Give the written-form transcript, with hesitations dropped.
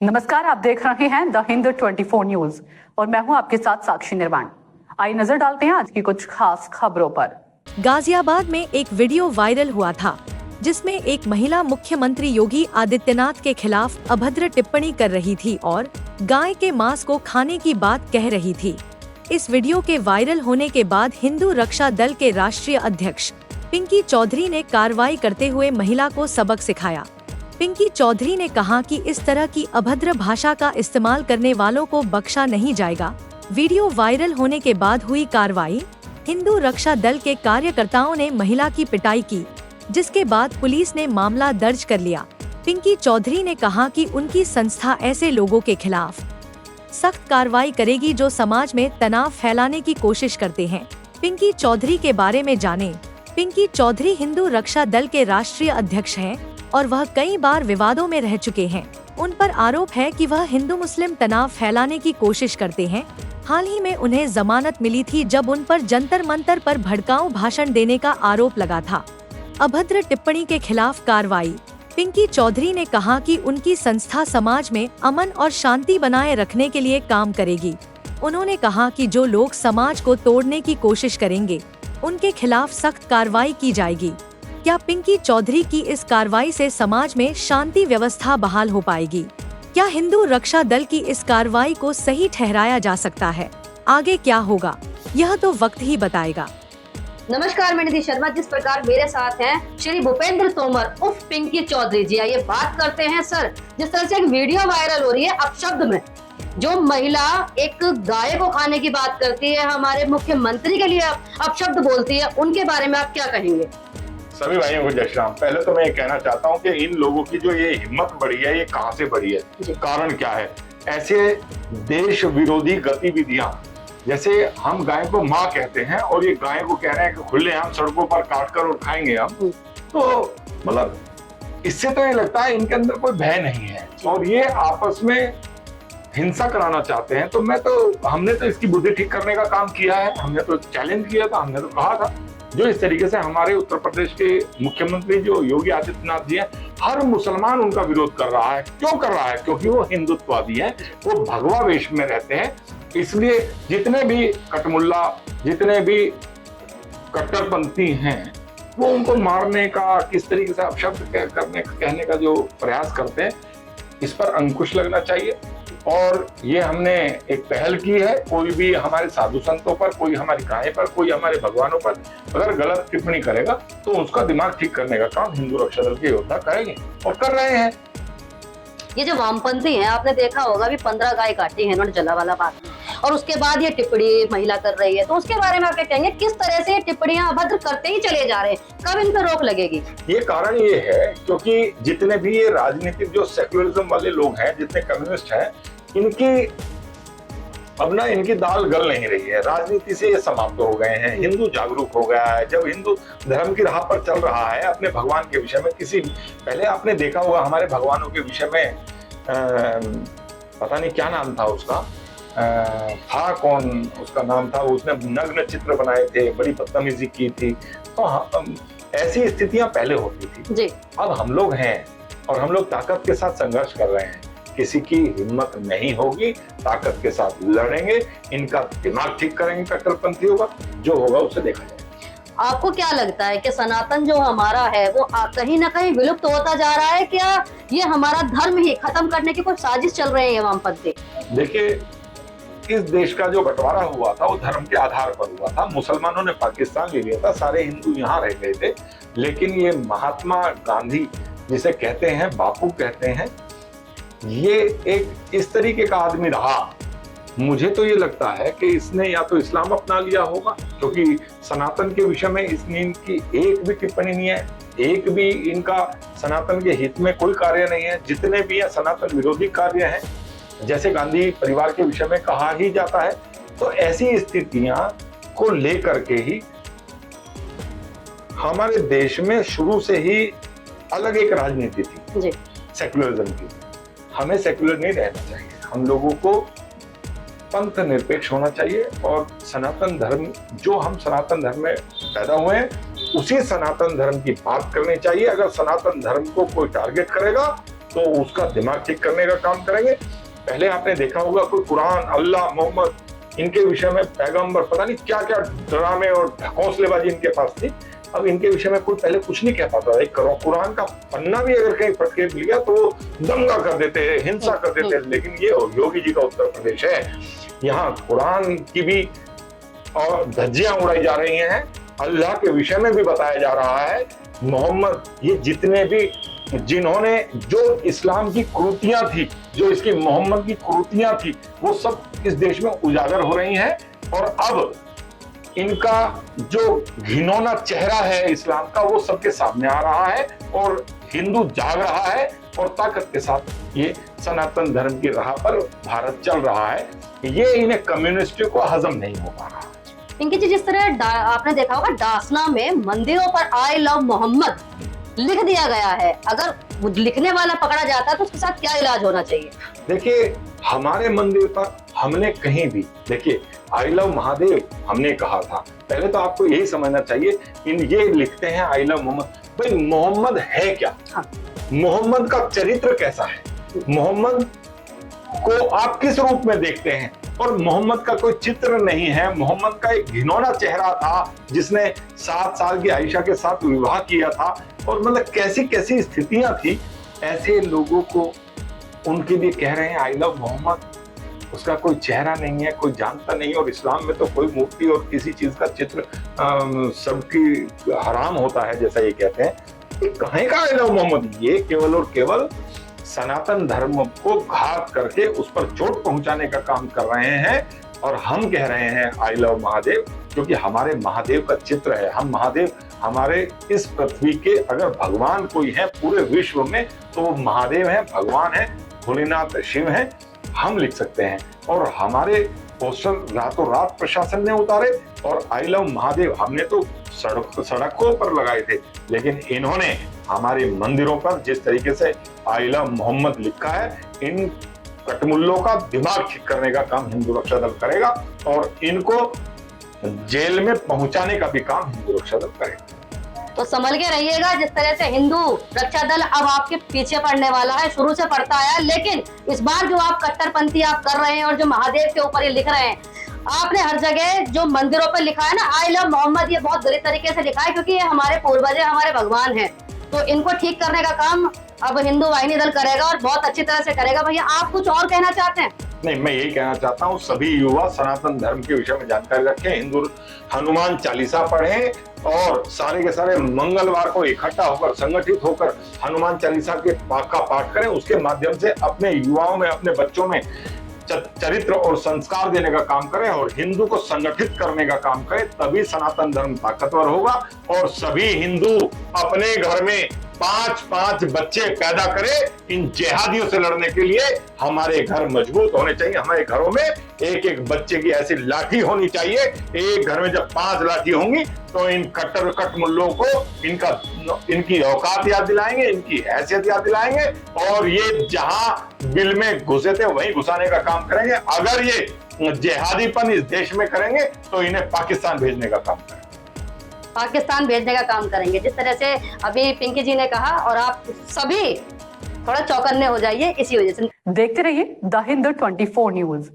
नमस्कार, आप देख रहे हैं द हिंद 24 न्यूज और मैं हूं आपके साथ साक्षी निर्वाण। आइए नजर डालते हैं आज की कुछ खास खबरों पर। गाजियाबाद में एक वीडियो वायरल हुआ था जिसमें एक महिला मुख्यमंत्री योगी आदित्यनाथ के खिलाफ अभद्र टिप्पणी कर रही थी और गाय के मांस को खाने की बात कह रही थी। इस वीडियो के वायरल होने के बाद हिंदू रक्षा दल के राष्ट्रीय अध्यक्ष पिंकी चौधरी ने कार्रवाई करते हुए महिला को सबक सिखाया। पिंकी चौधरी ने कहा कि इस तरह की अभद्र भाषा का इस्तेमाल करने वालों को बख्शा नहीं जाएगा। वीडियो वायरल होने के बाद हुई कार्रवाई। हिंदू रक्षा दल के कार्यकर्ताओं ने महिला की पिटाई की, जिसके बाद पुलिस ने मामला दर्ज कर लिया। पिंकी चौधरी ने कहा कि उनकी संस्था ऐसे लोगों के खिलाफ सख्त कार्रवाई करेगी जो समाज में तनाव फैलाने की कोशिश करते हैं। पिंकी चौधरी के बारे में जानें। पिंकी चौधरी हिंदू रक्षा दल के राष्ट्रीय अध्यक्ष हैं और वह कई बार विवादों में रह चुके हैं। उन पर आरोप है कि वह हिंदू मुस्लिम तनाव फैलाने की कोशिश करते हैं। हाल ही में उन्हें जमानत मिली थी जब उन पर जंतर मंतर पर भड़काऊ भाषण देने का आरोप लगा था। अभद्र टिप्पणी के खिलाफ कार्रवाई। पिंकी चौधरी ने कहा कि उनकी संस्था समाज में अमन और शांति बनाए रखने के लिए काम करेगी। उन्होंने कहा कि जो लोग समाज को तोड़ने की कोशिश करेंगे उनके खिलाफ सख्त कार्रवाई की जाएगी। क्या पिंकी चौधरी की इस कार्रवाई से समाज में शांति व्यवस्था बहाल हो पाएगी? क्या हिंदू रक्षा दल की इस कार्रवाई को सही ठहराया जा सकता है? आगे क्या होगा यह तो वक्त ही बताएगा। नमस्कार, मैं निधि शर्मा। जिस प्रकार मेरे साथ हैं श्री भूपेंद्र तोमर उर्फ पिंकी चौधरी जी। आइए बात करते हैं सर, जिस तरह से एक वीडियो वायरल हो रही है अपशब्द में, जो महिला एक गाय को खाने की बात करती है, हमारे मुख्यमंत्री के लिए अपशब्द बोलती है, उनके बारे में आप क्या कहेंगे? सभी भाइयों को जय श्री राम। पहले तो मैं ये कहना चाहता हूँ कि इन लोगों की जो ये हिम्मत बढ़ी है, ये कहाँ से बढ़ी है, कारण क्या है? ऐसे देश विरोधी गतिविधियां, जैसे हम गाय को माँ कहते हैं और ये गाय को कह रहे हैं कि खुलेआम सड़कों पर काट कर और खाएंगे हम, तो मतलब इससे तो ये लगता है इनके अंदर कोई भय नहीं है और ये आपस में हिंसा कराना चाहते हैं। तो हमने तो इसकी बुद्धि ठीक करने का काम किया है। हमने तो चैलेंज किया था, हमने तो कहा था जो इस तरीके से हमारे उत्तर प्रदेश के मुख्यमंत्री जो योगी आदित्यनाथ जी हैं, हर मुसलमान उनका विरोध कर रहा है। क्यों कर रहा है? क्योंकि वो हिंदुत्ववादी हैं, वो भगवा वेश में रहते हैं। इसलिए जितने भी कटमुल्ला, जितने भी कट्टरपंथी हैं, वो उनको मारने का, किस तरीके से अपशब्द कहने का जो प्रयास करते हैं, इस पर अंकुश लगना चाहिए। और ये हमने एक पहल की है। कोई भी हमारे साधु संतों पर, कोई हमारी गाय पर, कोई हमारे भगवानों पर अगर गलत टिप्पणी करेगा तो उसका दिमाग ठीक करने का काम हिंदू रक्षा दल के योद्धा करेंगे और कर रहे हैं। ये जो वामपंथी हैं, आपने देखा होगा भी 15 गाय काटी है इन्होंने जलावाला बाग में, और उसके बाद ये टिप्पणी महिला कर रही है, तो उसके बारे में आप क्या कहेंगे? किस तरह से ये टिप्पणियां अभद्र करते ही चले जा रहे हैं, कब इन पर रोक लगेगी? ये कारण ये है क्योंकि जितने भी ये राजनीतिक जो सेक्युलरिज्म वाले लोग हैं, जितने कम्युनिस्ट हैं, अब ना इनकी दाल गल नहीं रही है। राजनीति से ये समाप्त हो गए हैं। हिंदू जागरूक हो गया है। जब हिंदू धर्म की राह पर चल रहा है, अपने भगवान के विषय में पहले आपने देखा होगा हमारे भगवानों के विषय में पता नहीं क्या नाम था उसका, था कौन उसका नाम था, उसने नग्न चित्र बनाए थे, बड़ी बदतमीजी की थी। तो ऐसी स्थितियां पहले होती थी जी। अब हम लोग हैं और हम लोग ताकत के साथ संघर्ष कर रहे हैं। किसी की हिम्मत नहीं होगी, ताकत के साथ लड़ेंगे, इनका दिमाग ठीक करेंगे कट्टरपंथियों का, जो होगा उसे देखा जाएगा। आपको क्या लगता है कि सनातन जो हमारा है वो कहीं ना कहीं विलुप्त होता जा रहा है? क्या ये हमारा धर्म ही खत्म करने की कोई साजिश चल रही है वामपंथी? देखिए, इस देश का जो बंटवारा हुआ था वो धर्म के आधार पर हुआ था। मुसलमानों ने पाकिस्तान ले लिया था, सारे हिंदू यहाँ रह गए थे। लेकिन ये महात्मा गांधी जिसे कहते हैं, बापू कहते हैं, ये एक इस तरीके का आदमी रहा। मुझे तो ये लगता है कि इसने या तो इस्लाम अपना लिया होगा, क्योंकि सनातन के विषय में इसने इनकी एक भी टिप्पणी नहीं है, एक भी इनका सनातन के हित में कोई कार्य नहीं है। जितने भी सनातन विरोधी कार्य हैं, जैसे गांधी परिवार के विषय में कहा ही जाता है, तो ऐसी स्थितियां को लेकर के ही हमारे देश में शुरू से ही अलग एक राजनीति थी सेक्युलरिज्म की। हमें सेक्युलर नहीं रहना चाहिए, हम लोगों को पंथ निरपेक्ष होना चाहिए और सनातन धर्म, जो हम सनातन धर्म में पैदा हुए हैं, उसी सनातन धर्म की बात करनी चाहिए। अगर सनातन धर्म को कोई टारगेट करेगा तो उसका दिमाग ठीक करने का काम करेंगे। पहले आपने देखा होगा कोई कुरान, अल्लाह, मोहम्मद, इनके विषय में पैगंबर, पता नहीं क्या क्या ड्रामे और हौसलेबाजी इनके पास थी। अब इनके विषय में कोई पहले कुछ नहीं कह पाता था। एक कुरान का पन्ना भी अगर कहीं फटके लिया तो दंगा कर देते हैं, हिंसा कर देते हैं। लेकिन ये योगी जी का उत्तर प्रदेश है, यहाँ कुरान की भी और धज्जियां उड़ाई जा रही हैं, अल्लाह के विषय में भी बताया जा रहा है। मोहम्मद, ये जितने भी जिन्होंने जो इस्लाम की कुरीतियां थी, जो इसकी मोहम्मद की कुरीतियां थी, वो सब इस देश में उजागर हो रही हैं। और अब इनका जो घिनौना चेहरा है इस्लाम का, वो सबके सामने आ रहा है और हिंदू जाग रहा है और ताकत के साथ ये सनातन धर्म की राह पर भारत चल रहा है। ये इन्हें कम्युनिस्टों को हजम नहीं हो पा रहा। पिंकी जी, जिस तरह आपने देखा होगा डासना में मंदिरों पर आई लव मोहम्मद लिख दिया गया है, अगर लिखने वाला पकड़ा जाता है तो उसके साथ क्या इलाज होना चाहिए? देखिए, हमारे मंदिर पर हमने कहीं भी, देखिए, आई लव महादेव हमने कहा था। पहले तो आपको यही समझना चाहिए, ये लिखते हैं आई लव मोहम्मद। भाई, मोहम्मद है क्या? हाँ। मोहम्मद का चरित्र कैसा है? मोहम्मद को आप किस रूप में देखते हैं? और मोहम्मद का कोई चित्र नहीं है। मोहम्मद का एक घिनौना चेहरा था जिसने 7 साल की आयशा के साथ विवाह किया था, और मतलब कैसी कैसी स्थितियां थी। ऐसे लोगों को उनके लिए कह रहे हैं आई लव मोहम्मद। उसका कोई चेहरा नहीं है, कोई जानता नहीं। और इस्लाम में तो कोई मूर्ति और किसी चीज का चित्र सबकी हराम होता है, जैसा ये कहते हैं। कहीं का आई लव मोहम्मद? ये केवल और केवल सनातन धर्म को घात करके उस पर चोट पहुंचाने का काम कर रहे हैं। और हम कह रहे हैं आई लव महादेव, क्योंकि हमारे महादेव का चित्र है। हम महादेव, हमारे इस पृथ्वी के अगर भगवान कोई है पूरे विश्व में तो वो महादेव है, भगवान है, भोलेनाथ शिव है। हम लिख सकते हैं और हमारे पोस्टर रातों रात प्रशासन ने उतारे। और आई लव महादेव हमने तो सड़कों पर लगाए थे, लेकिन इन्होंने हमारे मंदिरों पर जिस तरीके से आई लव मोहम्मद लिखा है, इन कटमुल्लों का दिमाग ठीक करने का काम हिंदू रक्षा दल करेगा और इनको जेल में पहुंचाने का भी काम हिंदू रक्षा दल करेगा। तो संभल के रहिएगा। जिस तरह से हिंदू रक्षा दल अब आपके पीछे पड़ने वाला है, शुरू से पड़ता आया, लेकिन इस बार जो आप कट्टरपंथी आप कर रहे हैं और जो महादेव के ऊपर ये लिख रहे हैं, आपने हर जगह जो मंदिरों पर लिखा है ना आई लव मोहम्मद, ये बहुत गलत तरीके से लिखा है, क्योंकि ये हमारे पूर्वज है, हमारे भगवान है। तो इनको ठीक करने का काम अब हिंदू वाहिनी दल करेगा और बहुत अच्छी तरह से करेगा। भैया, आप कुछ और कहना चाहते हैं? नहीं, मैं यही कहना चाहता हूँ, सभी युवा सनातन धर्म के विषय में जानकारी रखें, हिंदू हनुमान चालीसा पढ़ें और सारे के सारे मंगलवार को इकट्ठा होकर, संगठित होकर हनुमान चालीसा के पाठ का पाठ करें। उसके माध्यम से अपने युवाओं में, अपने बच्चों में चरित्र और संस्कार देने का काम करें और हिंदू को संगठित करने का काम करें। तभी सनातन धर्म ताकतवर होगा और सभी हिंदू अपने घर में 5-5 बच्चे पैदा करें। इन जिहादियों से लड़ने के लिए हमारे घर मजबूत होने चाहिए। हमारे घरों में एक बच्चे की ऐसी लाठी होनी चाहिए। एक घर में जब 5 लाठी होंगी तो इन कट्टर मुल्लों को इनकी औकात याद दिलाएंगे, इनकी हैसियत याद दिलाएंगे और ये जहां बिल में घुसे थे वहीं घुसाने का काम करेंगे। अगर ये जिहादीपन इस देश में करेंगे तो इन्हें पाकिस्तान भेजने का काम करेंगे। पाकिस्तान भेजने का काम करेंगे, जिस तरह से अभी पिंकी जी ने कहा, और आप सभी थोड़ा चौकन्ने हो जाइए इसी वजह से। देखते रहिए द हिंदू 24 न्यूज।